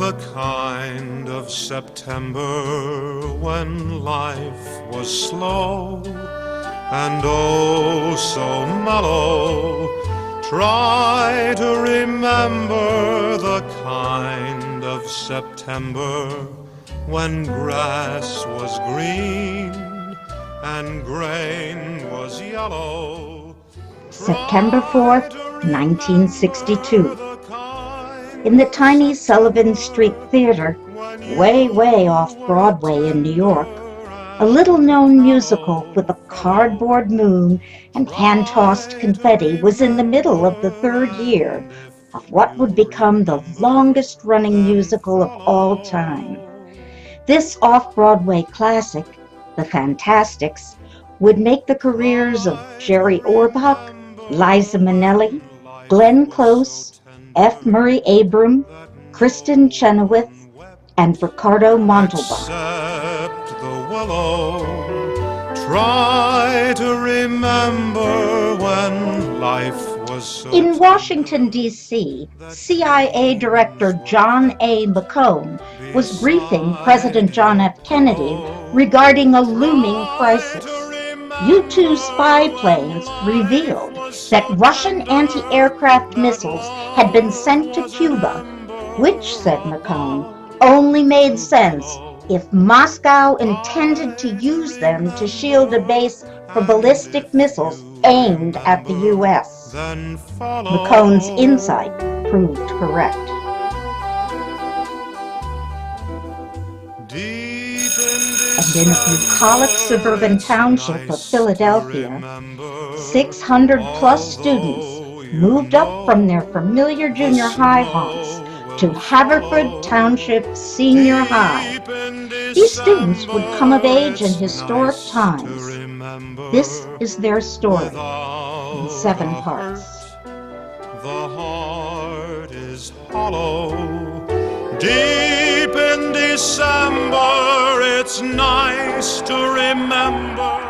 the kind of September when life was slow and oh so mellow. Try to remember the kind of September when grass was green and grain was yellow. September 4th, 1962. In the tiny Sullivan Street Theater, way off Broadway in New York, a little-known musical with a cardboard moon and hand-tossed confetti was in the middle of the third year of what would become the longest-running musical of all time. This off-Broadway classic, The Fantastics, would make the careers of Jerry Orbach, Liza Minnelli, Glenn Close, F. Murray Abraham, Kristen Chenoweth, and Ricardo Montalban. Try to remember when life was so. In Washington, D.C., CIA Director John A. McCone was briefing President John F. Kennedy regarding a looming crisis. U-2 spy planes revealed that Russian anti-aircraft missiles had been sent to Cuba, which, said McCone, only made sense if Moscow intended to use them to shield a base for ballistic missiles aimed at the U.S. McCone's insight proved correct. And in a bucolic suburban township of Philadelphia, 600-plus students moved up from their familiar junior high haunts to Haverford Township Senior High. These students would come of age in historic times. This is their story in 7 parts. The heart is hollow. Deep in December, it's nice to remember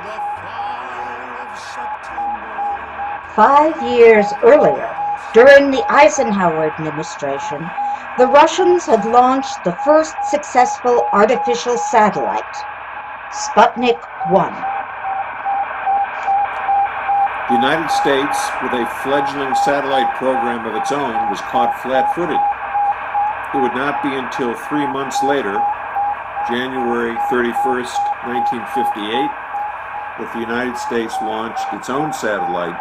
the fire of September. 5 years earlier, during the Eisenhower administration, the Russians had launched the first successful artificial satellite, Sputnik 1. The United States, with a fledgling satellite program of its own, was caught flat-footed. It would not be until 3 months later, January 31st, 1958, that the United States launched its own satellite,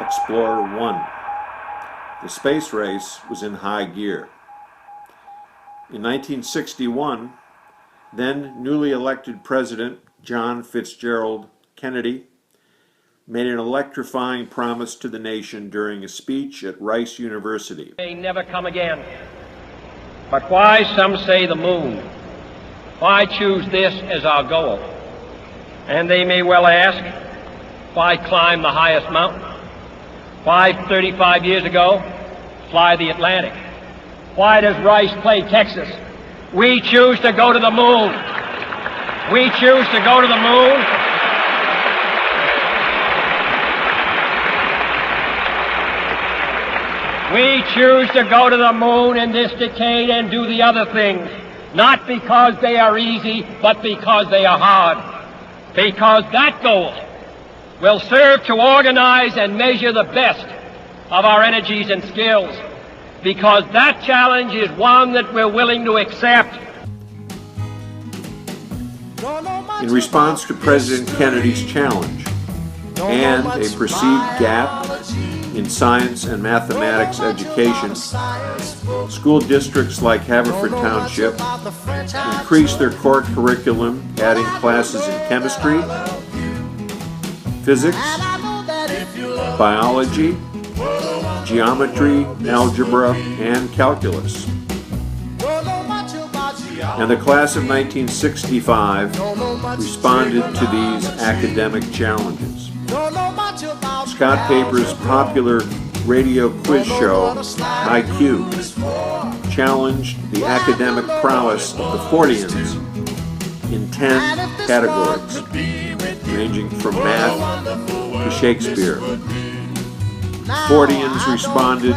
Explorer 1. The space race was in high gear. In 1961, then newly elected President John Fitzgerald Kennedy made an electrifying promise to the nation during a speech at Rice University. May never come again. But why, some say, the moon? Why choose this as our goal? And they may well ask, why climb the highest mountain? Why, 35 years ago, fly the Atlantic? Why does Rice play Texas? We choose to go to the moon. We choose to go to the moon. We choose to go to the moon in this decade and do the other things, not because they are easy, but because they are hard. Because that goal will serve to organize and measure the best of our energies and skills. Because that challenge is one that we're willing to accept. In response to President Kennedy's challenge and a perceived gap in science and mathematics education, school districts like Haverford Township increased their core curriculum, adding classes in chemistry, physics, biology, geometry, algebra, and calculus. And the class of 1965 responded to these academic challenges. Scott Paper's popular radio quiz show, IQ, challenged the academic prowess of the Forteans in 10 categories, ranging from math to Shakespeare. Forteans responded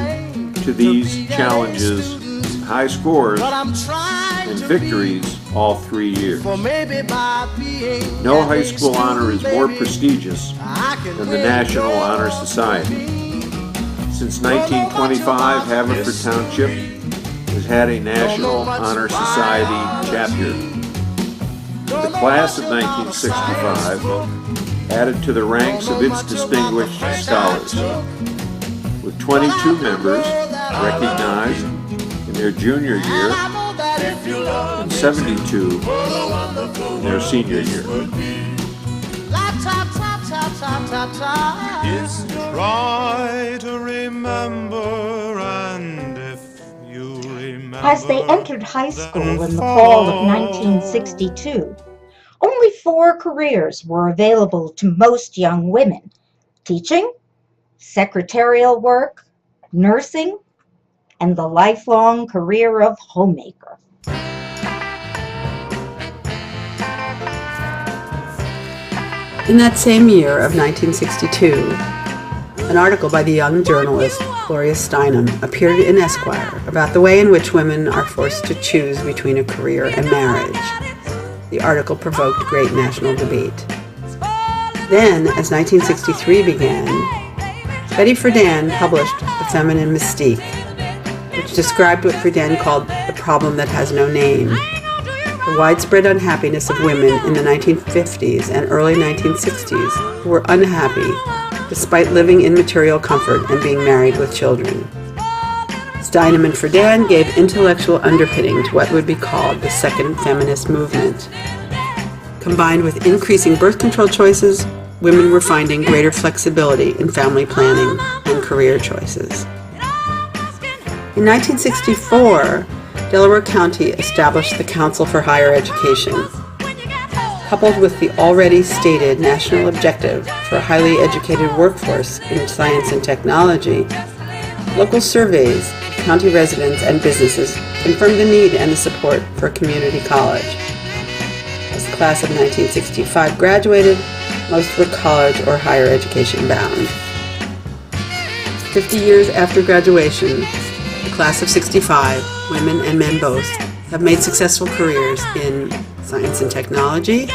to these challenges high scores and victories all 3 years. No high school honor is more prestigious than the National Honor Society. Since 1925, Haverford Township has had a National Honor Society chapter. The class of 1965 added to the ranks of its distinguished scholars, with 22 members recognized in their junior year and 72 in their senior year. Try to remember, and if you remember. As they entered high school in the fall of 1962, only 4 careers were available to most young women: teaching, secretarial work, nursing, and the lifelong career of homemaker. In that same year of 1962, an article by the young journalist Gloria Steinem appeared in Esquire about the way in which women are forced to choose between a career and marriage. The article provoked great national debate. Then, as 1963 began, Betty Friedan published The Feminine Mystique, which described what Friedan called the problem that has no name: the widespread unhappiness of women in the 1950s and early 1960s who were unhappy despite living in material comfort and being married with children. Steinem and Friedan gave intellectual underpinning to what would be called the second feminist movement. Combined with increasing birth control choices, women were finding greater flexibility in family planning and career choices. In 1964, Delaware County established the Council for Higher Education. Coupled with the already stated national objective for a highly educated workforce in science and technology, local surveys of county residents and businesses confirmed the need and the support for a community college. As the class of 1965 graduated, most were college or higher education bound. 50 years after graduation, the class of 65, women and men both, have made successful careers in science and technology,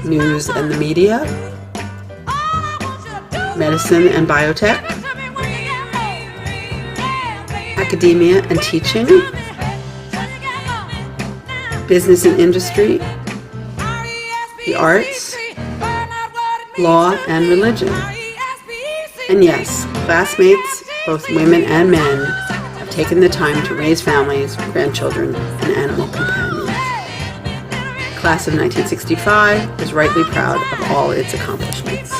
news and the media, medicine and biotech, academia and teaching, business and industry, the arts, law and religion. And yes, classmates, both women and men, have taken the time to raise families, grandchildren, and animal companions. The class of 1965 is rightly proud of all its accomplishments.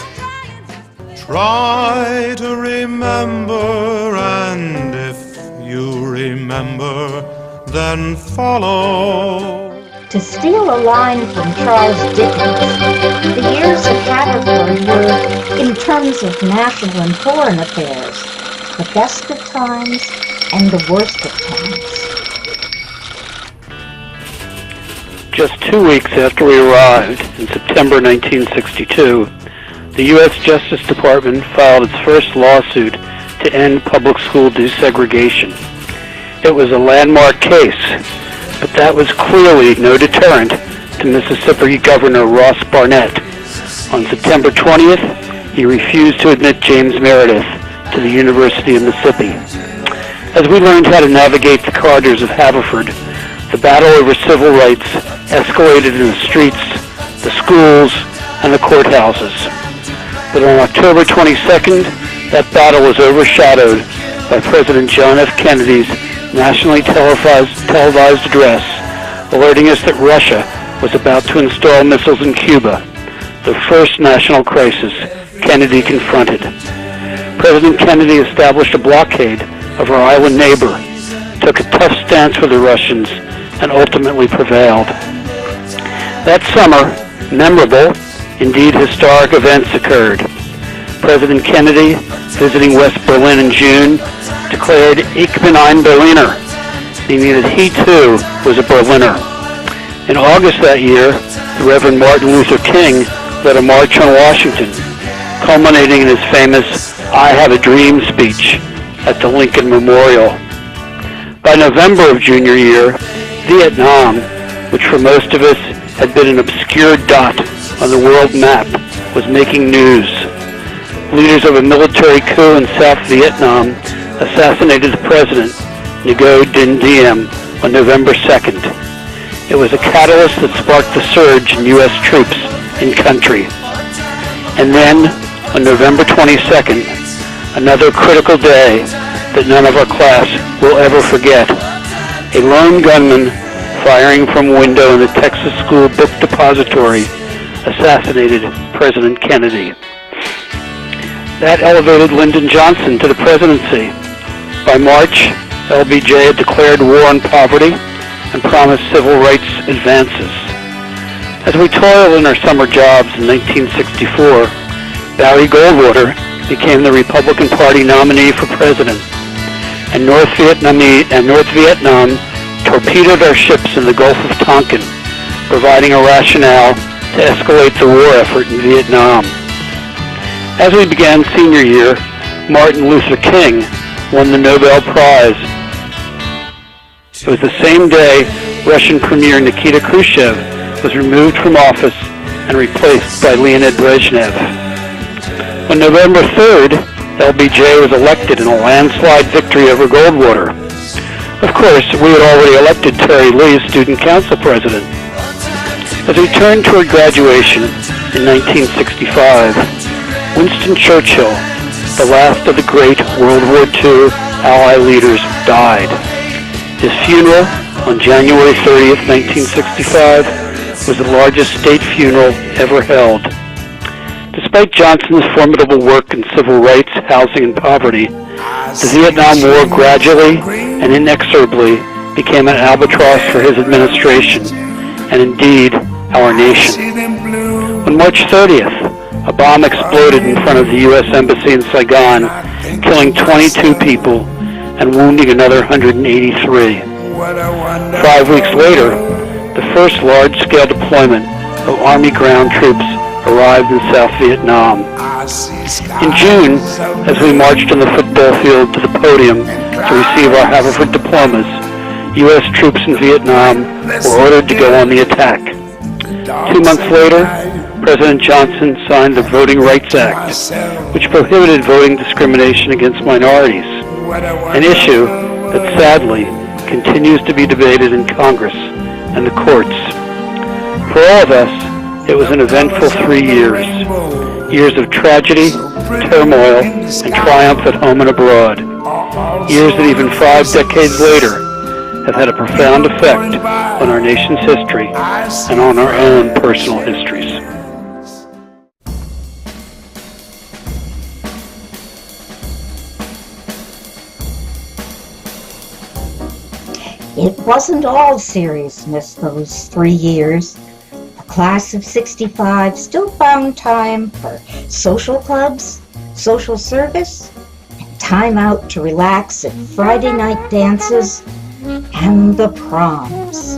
Try to remember, and if you remember, then follow. To steal a line from Charles Dickens, the years of Haverford were, in terms of national and foreign affairs, the best of times and the worst of times. Just 2 weeks after we arrived in September 1962, the U.S. Justice Department filed its first lawsuit to end public school desegregation. It was a landmark case, but that was clearly no deterrent to Mississippi Governor Ross Barnett. On September 20th, he refused to admit James Meredith to the University of Mississippi. As we learned how to navigate the corridors of Haverford, the battle over civil rights escalated in the streets, the schools, and the courthouses. But on October 22nd, that battle was overshadowed by President John F. Kennedy's nationally televised address, alerting us that Russia was about to install missiles in Cuba, the first national crisis Kennedy confronted. President Kennedy established a blockade of our island neighbor, took a tough stance with the Russians, and ultimately prevailed. That summer, memorable, indeed historic events occurred. President Kennedy, visiting West Berlin in June, declared Ich bin ein Berliner, meaning that he too was a Berliner. In August that year, the Reverend Martin Luther King led a march on Washington, culminating in his famous I Have a Dream speech at the Lincoln Memorial. By November of junior year, Vietnam, which for most of us had been an obscure dot on the world map, was making news. Leaders of a military coup in South Vietnam assassinated the president, Ngo Dinh Diem, on November 2nd. It was a catalyst that sparked the surge in U.S. troops in country. And then, on November 22nd, another critical day that none of our class will ever forget, a lone gunman firing from a window in the Texas School Book Depository assassinated President Kennedy. That elevated Lyndon Johnson to the presidency. By March, LBJ had declared war on poverty and promised civil rights advances. As we toiled in our summer jobs in 1964, Barry Goldwater became the Republican Party nominee for president, and North Vietnam torpedoed our ships in the Gulf of Tonkin, providing a rationale to escalate the war effort in Vietnam. As we began senior year, Martin Luther King won the Nobel Prize. It was the same day Russian Premier Nikita Khrushchev was removed from office and replaced by Leonid Brezhnev. On November 3rd, LBJ was elected in a landslide victory over Goldwater. Of course, we had already elected Terry Lee as student council president. As we turned toward graduation in 1965, Winston Churchill, the last of the great World War II Ally leaders, died. His funeral on January 30th, 1965, was the largest state funeral ever held. Despite Johnson's formidable work in civil rights, housing, and poverty, the Vietnam War gradually and inexorably became an albatross for his administration, and indeed, our nation. On March 30th, a bomb exploded in front of the U.S. Embassy in Saigon, killing 22 people and wounding another 183. 5 weeks later, the first large-scale deployment of Army ground troops arrived in South Vietnam. In June, as we marched on the football field to the podium to receive our Haverford diplomas, U.S. troops in Vietnam were ordered to go on the attack. 2 months later, President Johnson signed the Voting Rights Act, which prohibited voting discrimination against minorities, an issue that sadly continues to be debated in Congress and the courts. For all of us, it was an eventful 3 years, years of tragedy, turmoil, and triumph at home and abroad, years that even 5 decades later have had a profound effect on our nation's history and on our own personal histories. It wasn't all seriousness those 3 years. The class of '65 still found time for social clubs, social service, and time out to relax at Friday night dances and the proms.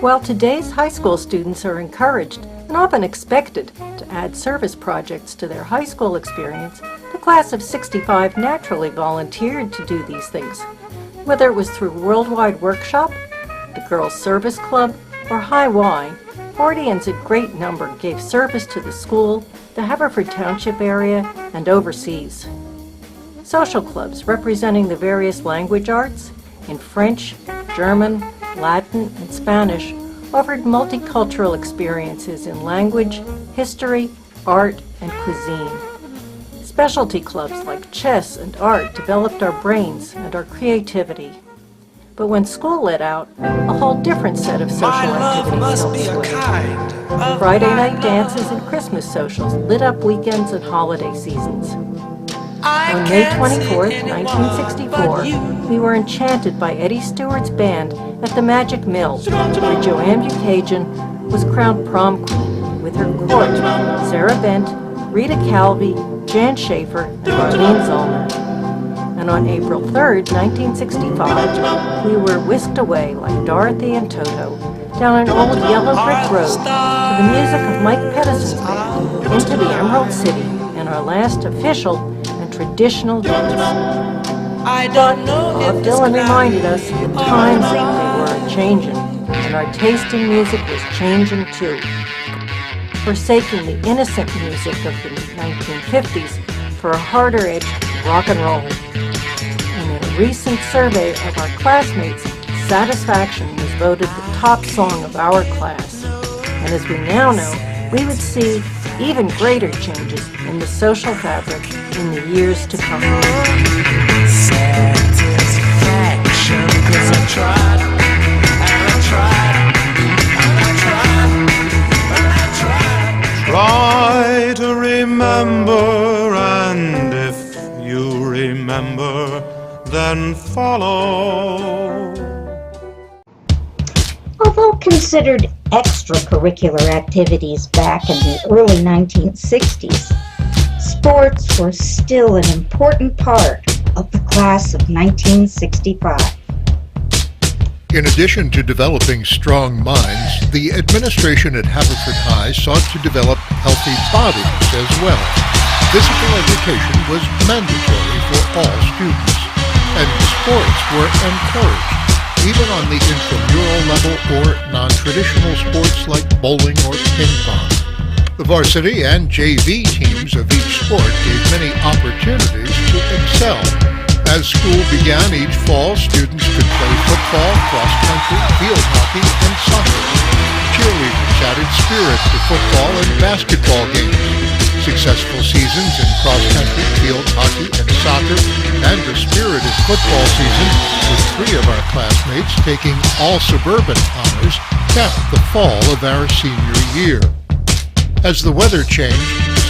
While today's high school students are encouraged and often expected to add service projects to their high school experience, the class of '65 naturally volunteered to do these things. Whether it was through Worldwide Workshop, the Girls Service Club, or High Y, Fordians in great number gave service to the school, the Haverford Township area, and overseas. Social clubs representing the various language arts in French, German, Latin, and Spanish offered multicultural experiences in language, history, art, and cuisine. Specialty clubs like chess and art developed our brains and our creativity. But when school let out, a whole different set of social activities held sway. Friday night dances and Christmas socials lit up weekends and holiday seasons. On May 24th, 1964, we were enchanted by Eddie Stewart's band at the Magic Mill, where Joanne Buchanan was crowned prom queen with her court, Sarah Bent, Rita Calvi, Jan Schaefer, and Marlene Zollner. And on April 3rd, 1965, we were whisked away like Dorothy and Toto down an old yellow brick road to the music of Mike Pedersen's band into the Emerald City in our last official and traditional dance. Bob Dylan reminded us that times they were a-changin', and our taste in music was changing too. Forsaking the innocent music of the 1950s for a harder-edged rock and roll. And in a recent survey of our classmates, Satisfaction was voted the top song of our class. And as we now know, we would see even greater changes in the social fabric in the years to come. Satisfaction, 'cause I tried, and I tried, and I tried, and I tried. Try to remember, and if you remember, then follow. Although considered extracurricular activities back in the early 1960s, sports were still an important part of the class of 1965. In addition to developing strong minds, the administration at Haverford High sought to develop healthy bodies as well. Physical education was mandatory for all students, and sports were encouraged, even on the intramural level or non-traditional sports like bowling or ping pong. The varsity and JV teams of each sport gave many opportunities to excel. As school began each fall, students could play football, cross-country, field hockey, and soccer. Cheerleaders added spirit to football and basketball games. Successful seasons in cross-country, field hockey, and soccer, and a spirited football season, with 3 of our classmates taking all suburban honors, capped the fall of our senior year. As the weather changed,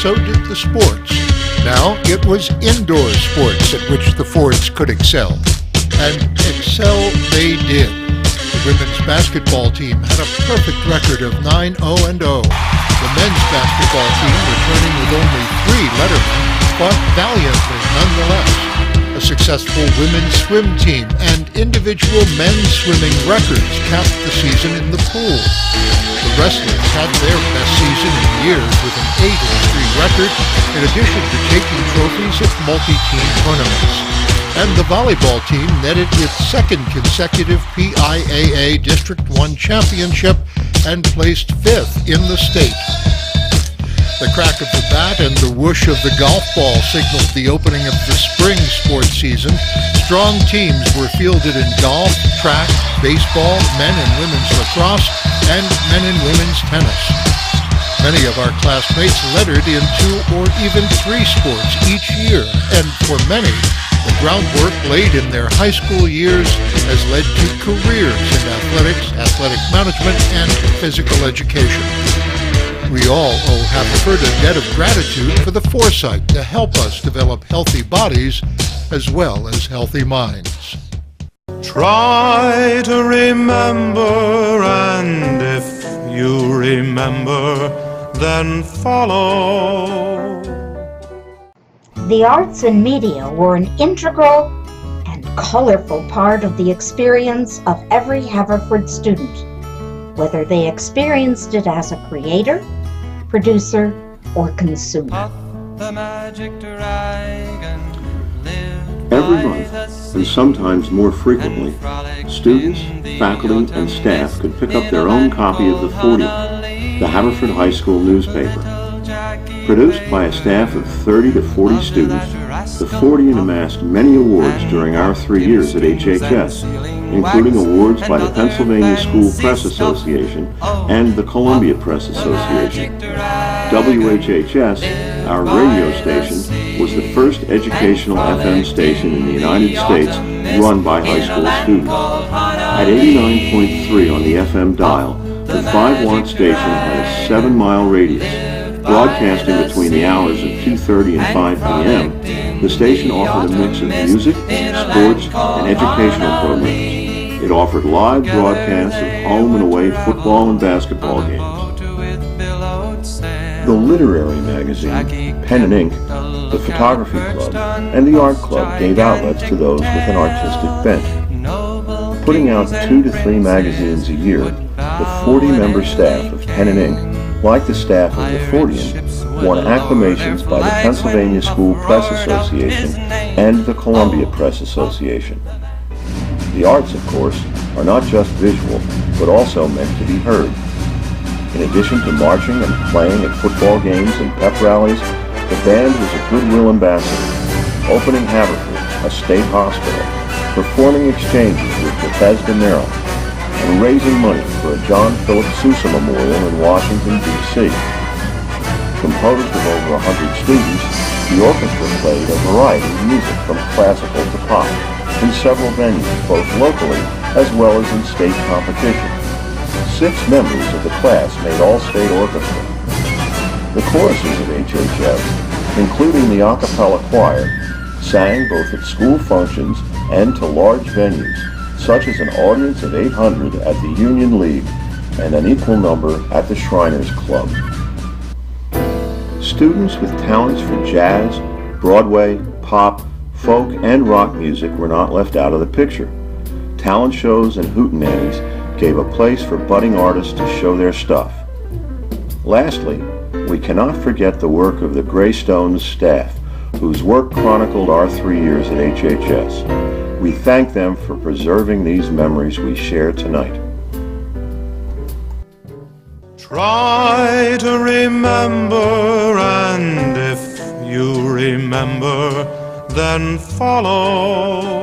so did the sports. Now it was indoor sports at which the Fords could excel. And excel they did. The women's basketball team had a perfect record of 9-0-0. The men's basketball team, returning with only 3 lettermen, fought valiantly nonetheless. A successful women's swim team and individual men's swimming records capped the season in the pool. The wrestlers had their best season in years with an 8-3 record, in addition to taking trophies at multi-team tournaments. And the volleyball team netted its 2nd consecutive PIAA District 1 championship and placed 5th in the state. The crack of the bat and the whoosh of the golf ball signaled the opening of the spring sports season. Strong teams were fielded in golf, track, baseball, men and women's lacrosse, and men and women's tennis. Many of our classmates lettered in 2 or even 3 sports each year, and for many, the groundwork laid in their high school years has led to careers in athletics, athletic management, and physical education. We all owe Haverford a debt of gratitude for the foresight to help us develop healthy bodies as well as healthy minds. Try to remember, and if you remember, then follow. The arts and media were an integral and colorful part of the experience of every Haverford student, whether they experienced it as a creator, producer, or consumer. Every month, and sometimes more frequently, students, faculty, and staff could pick up their own copy of the Fortean, the Haverford High School newspaper. Produced by a staff of 30 to 40 students, the Fortean amassed many awards during our 3 years at HHS, including awards by the Pennsylvania School Press Association and the Columbia Press Association. WHHS, our radio station, was the first educational FM station in the United States run by high school students. At 89.3 on the FM dial, the 5-watt station had a 7-mile radius. Broadcasting between the hours of 2:30 and 5 p.m., the station offered a mix of music, sports, and educational programs. It offered live broadcasts of home and away football and basketball games. The literary magazine, Pen and Ink, the photography club, and the art club gave outlets to those with an artistic bent. Putting out 2 to 3 magazines a year, the 40-member staff of Pen and Ink, like the staff of the Fortean, won acclamations by the Pennsylvania School Press Association and the Columbia Press Association. The arts, of course, are not just visual, but also meant to be heard. In addition to marching and playing at football games and pep rallies, the band was a goodwill ambassador, opening Haverford, a state hospital, performing exchanges with Bethesda, Maryland, and raising money for a John Philip Sousa Memorial in Washington, D.C. Composed of over 100 students, the orchestra played a variety of music from classical to pop in several venues, both locally as well as in state competition. 6 members of the class made all-state orchestra. The choruses of HHS, including the a cappella choir, sang both at school functions and to large venues, such as an audience of 800 at the Union League and an equal number at the Shriners Club. Students with talents for jazz, Broadway, pop, folk, and rock music were not left out of the picture. Talent shows and hootenannies gave a place for budding artists to show their stuff. Lastly, we cannot forget the work of the Greystones staff, whose work chronicled our 3 years at HHS. We thank them for preserving these memories we share tonight. Try to remember, and if you remember, then follow.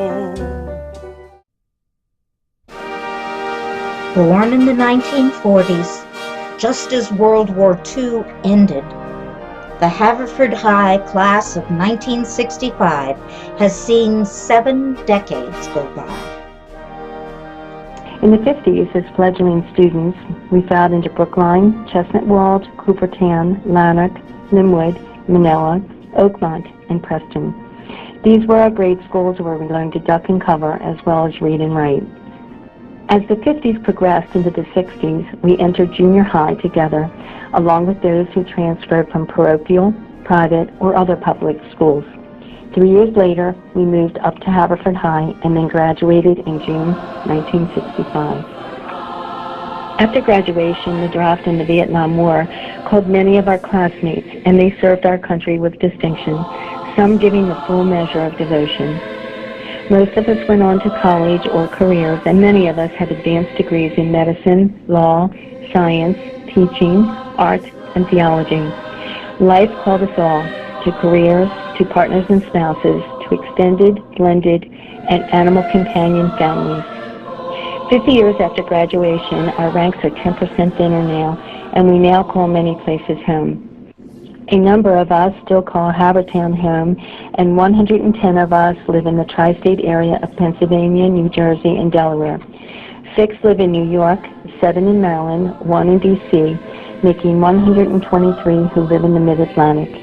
Born in the 1940s, just as World War II ended, the Haverford High class of 1965 has seen 7 decades go by. In the 50s, as fledgling students, we filed into Brookline, Chestnut Walls, Coopertown, Lanark, Linwood, Manila, Oakmont, and Preston. These were our grade schools where we learned to duck and cover as well as read and write. As the 50s progressed into the 60s, we entered junior high together, along with those who transferred from parochial, private, or other public schools. 3 years later, we moved up to Haverford High and then graduated in June 1965. After graduation, the draft and the Vietnam War called many of our classmates, and they served our country with distinction, some giving the full measure of devotion. Most of us went on to college or careers, and many of us had advanced degrees in medicine, law, science, teaching, art, and theology. Life called us all to careers, to partners and spouses, to extended, blended, and animal companion families. 50 years after graduation, our ranks are 10% thinner now, and we now call many places home. A number of us still call Havertown home, and 110 of us live in the tri-state area of Pennsylvania, New Jersey, and Delaware. 6 live in New York, 7 in Maryland, 1 in D.C., making 123 who live in the Mid-Atlantic.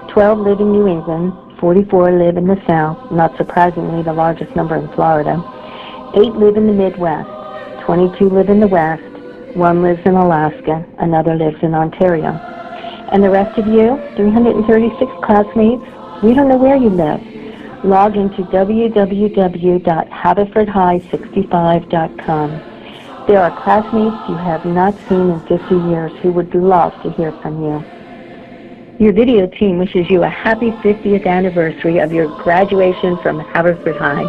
12 live in New England, 44 live in the South, not surprisingly the largest number in Florida. 8 live in the Midwest, 22 live in the West, 1 lives in Alaska, another lives in Ontario. And the rest of you, 336 classmates, we don't know where you live. Log into www.haverfordhigh65.com. There are classmates you have not seen in 50 years who would love to hear from you. Your video team wishes you a happy 50th anniversary of your graduation from Haverford High.